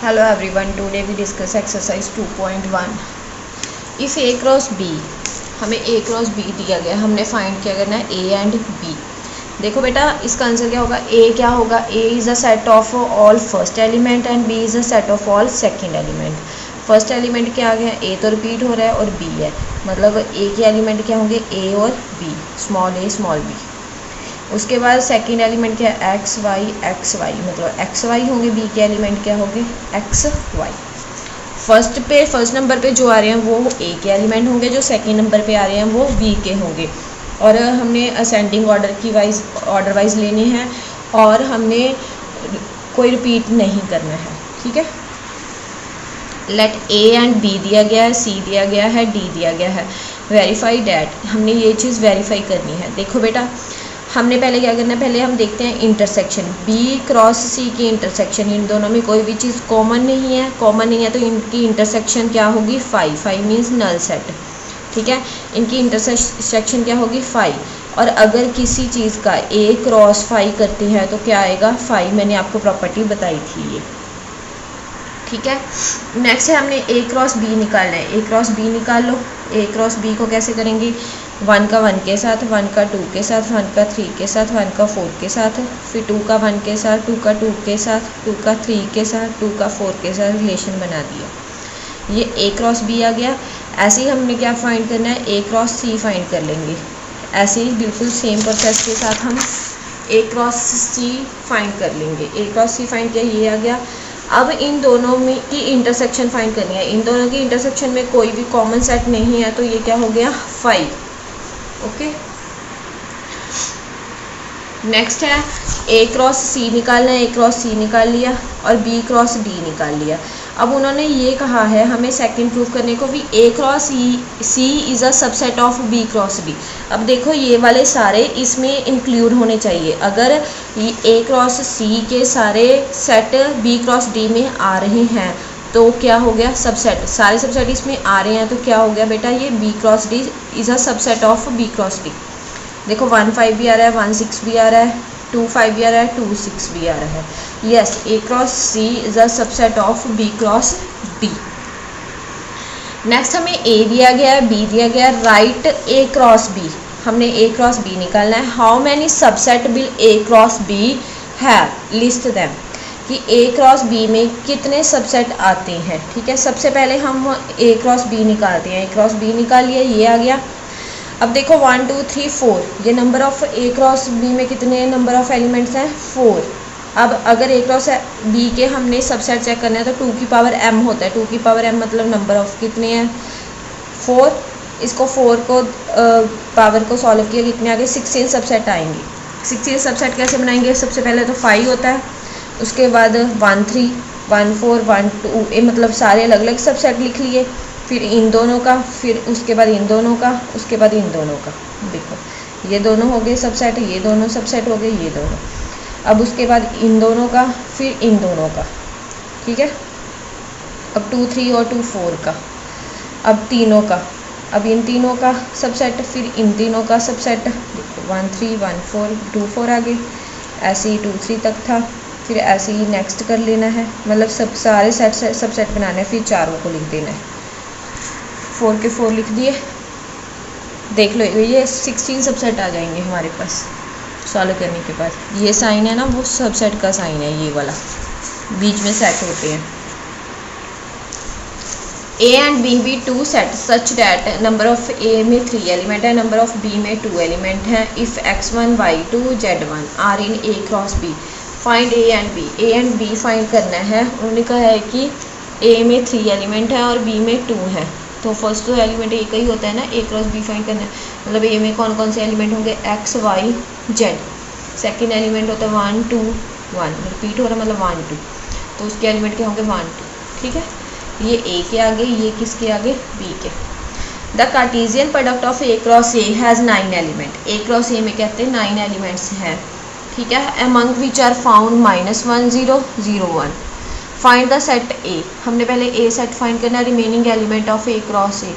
Hello everyone, today we discuss exercise 2.1. If A cross B, हमें A cross B दिया गया, हमने find क्या करना है A एंड B। देखो बेटा, इसका आंसर क्या होगा, A क्या होगा, A is a set of all first element and B is a set of all second element. First element क्या आ गया, A तो रिपीट हो रहा है और B है, मतलब A के एलिमेंट क्या होंगे, A और B, small a small b। उसके बाद सेकंड एलिमेंट क्या है, एक्स वाई, मतलब एक्स वाई होंगे, बी के एलिमेंट क्या होंगे, एक्स वाई। फर्स्ट नंबर पे जो आ रहे हैं वो ए के एलिमेंट होंगे, जो सेकंड नंबर पे आ रहे हैं वो बी के होंगे। और हमने असेंडिंग ऑर्डर वाइज लेने हैं और हमने कोई रिपीट नहीं करना है, ठीक है। लेट ए एंड बी दिया गया है, सी दिया गया है, डी दिया गया है। वेरीफाई डैट, हमने ये चीज़ वेरीफाई करनी है। देखो बेटा, हमने पहले क्या करना है, पहले हम देखते हैं इंटरसेक्शन, B क्रॉस C की इंटरसेक्शन। इन दोनों में कोई भी चीज़ कॉमन नहीं है तो इनकी इंटरसेक्शन क्या होगी, 5 मीन्स नल सेट, ठीक है। इनकी इंटरसेक्शन क्या होगी, 5। और अगर किसी चीज़ का A क्रॉस 5 करती है तो क्या आएगा, 5। मैंने आपको प्रॉपर्टी बताई थी ये, ठीक है। नेक्स्ट है हमने A क्रॉस B निकालना है। A क्रॉस B निकाल लो। A क्रॉस B को कैसे करेंगे, 1 का 1 के साथ, 1 का 2 के साथ, 1 का 3 के साथ, 1 का 4 के साथ, फिर 2 का 1 के साथ, 2 का 2 के साथ, 2 का 3 के साथ, 2 का 4 के साथ रिलेशन बना दिया। ये A क्रॉस B आ गया। ऐसे ही हमने क्या फाइंड करना है, A क्रॉस C फाइंड कर लेंगे। ऐसे ही बिल्कुल सेम प्रोसेस के साथ हम A क्रॉस C फाइंड कर लेंगे। A क्रॉस C फाइंड किया, ये आ गया। अब इन दोनों में की इंटरसेक्शन फाइंड करनी है। इन दोनों की इंटरसेक्शन में कोई भी कॉमन सेट नहीं है तो ये क्या हो गया, 5, ओके। नेक्स्ट है A क्रॉस C निकालना है। A क्रॉस C निकाल लिया और B क्रॉस D निकाल लिया। अब उन्होंने ये कहा है हमें सेकंड प्रूफ करने को भी, A cross C is a subset of B cross D। अब देखो ये वाले सारे इसमें इंक्लूड होने चाहिए। अगर A क्रॉस C के सारे सेट B क्रॉस D में आ रहे हैं तो क्या हो गया, सबसेट। सारे सबसेट इसमें आ रहे हैं तो क्या हो गया बेटा, ये B cross D is a subset of B cross D। देखो 1 5 भी आ रहा है, 1 6 भी आ रहा है, 2 5 भी आ रहा है, 2 6 भी आ रहा है। Yes, A cross C is a subset of B cross D। Next हमें A दिया गया है, B दिया गया है। राइट A क्रॉस B, हमने A क्रॉस B निकालना है। How many subset will A cross B have, list them, कि A क्रॉस B में कितने सबसेट आते हैं, ठीक है। सबसे पहले हम A क्रॉस B निकालते हैं। A क्रॉस B निकाल लिया, ये आ गया। अब देखो 1 2 3 4, ये number of A cross B में कितने नंबर ऑफ एलिमेंट्स हैं, 4। अब अगर A क्रॉस B के हमने सबसेट चेक करना है तो 2 की पावर m होता है। 2 की पावर m मतलब नंबर ऑफ कितने हैं, 4। इसको 4 को पावर को सॉल्व किया, कितने आगे, 16 सबसेट आएंगे। 16 सबसेट कैसे बनाएंगे, सबसे पहले तो 5 होता है, उसके बाद 1 3 1 4 1 2, मतलब सारे अलग अलग सबसेट लिख लिए, फिर इन दोनों का, फिर उसके बाद इन दोनों का, उसके बाद इन दोनों का। देखो ये दोनों हो गए सबसेट, ये दोनों सबसेट हो गए, ये दोनों। अब उसके बाद इन दोनों का, फिर इन दोनों का, ठीक है। अब 2 3 और 2 4 का, अब तीनों का, अब इन तीनों का सबसेट, फिर इन तीनों का सबसेट। देखो 1 3 1 4 2 4 आ गए। ऐसे ही 2 3 तक था, फिर ऐसे ही नेक्स्ट कर लेना है, मतलब सब सारे सबसेट बनाने हैं, फिर चारों को लिख देना है। 4 के 4 लिख दिए। देख लो ये 16 सबसेट आ जाएंगे हमारे पास सॉल्व करने के बाद। ये साइन है ना, वो सबसेट का साइन है, ये वाला बीच में सेट होते हैं। A एंड B भी 2 set such that number of A में 3 एलिमेंट है, नंबर ऑफ B में 2 एलिमेंट हैं। If x1 y2 z1 are in A cross B, find A and B। A and B find करना है। उन्होंने कहा है कि A में 3 एलिमेंट हैं और B में 2 हैं, तो फर्स्ट तो एलिमेंट A का ही होता है ना, A क्रॉस B फाइंड करना है। मतलब A में कौन कौन से एलिमेंट होंगे, x y z। Second element होता है 1 2 1, रिपीट हो रहा है मतलब 1 2, तो उसके एलिमेंट क्या होंगे 1 2, ठीक है। ये A के आगे, ये किसके आगे, B के। The Cartesian product of A cross A has 9 element. A cross A में कहते हैं 9 एलिमेंट्स हैं, ठीक है। Among which are found -1 0 0 1। Find the set A, हमने पहले A सेट फाइंड करना है, remaining element of A cross A,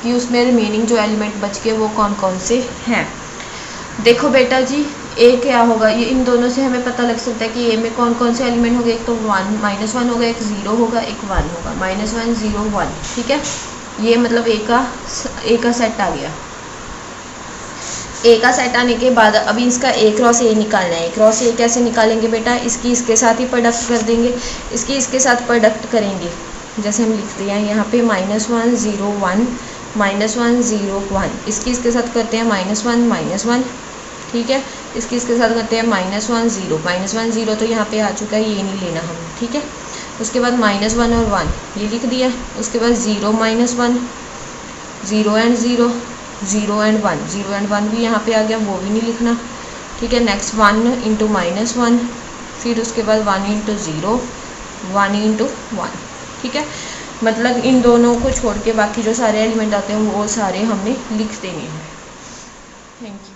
कि उसमें रिमेनिंग जो एलिमेंट बच गए वो कौन कौन से हैं। देखो बेटा जी, ए क्या होगा, ये इन दोनों से हमें पता लग सकता है कि ए में कौन कौन से एलिमेंट होंगे। एक तो -1 होगा, एक 0 होगा, एक 1 होगा। -1 0 1, ठीक है। ये मतलब ए का सेट आ गया। ए का सेट आने के बाद अभी इसका ए क्रॉस ए निकालना है। ए क्रॉस ए कैसे निकालेंगे बेटा, इसकी इसके साथ ही प्रोडक्ट कर देंगे। इसकी इसके साथ प्रोडक्ट करेंगे, जैसे हम लिखते हैं यहाँ पे -1 0 1 -1 0 1। इसकी इसके साथ करते हैं -1 -1, ठीक है। इसकी इसके साथ करते हैं -1 0 -1 0, तो यहाँ पे आ चुका है, ये नहीं लेना हम, ठीक है। उसके बाद -1 और 1 ये लिख दिया। उसके बाद 0 -1 0 एंड 0 0 एंड 1 0 एंड 1 भी यहाँ पे आ गया, वो भी नहीं लिखना, ठीक है। नेक्स्ट 1 × -1, फिर उसके बाद 1 × 0 1 × 1, ठीक है। मतलब इन दोनों को छोड़ के बाकी जो सारे एलिमेंट आते हैं वो सारे हमने लिख देंगे। Thank you.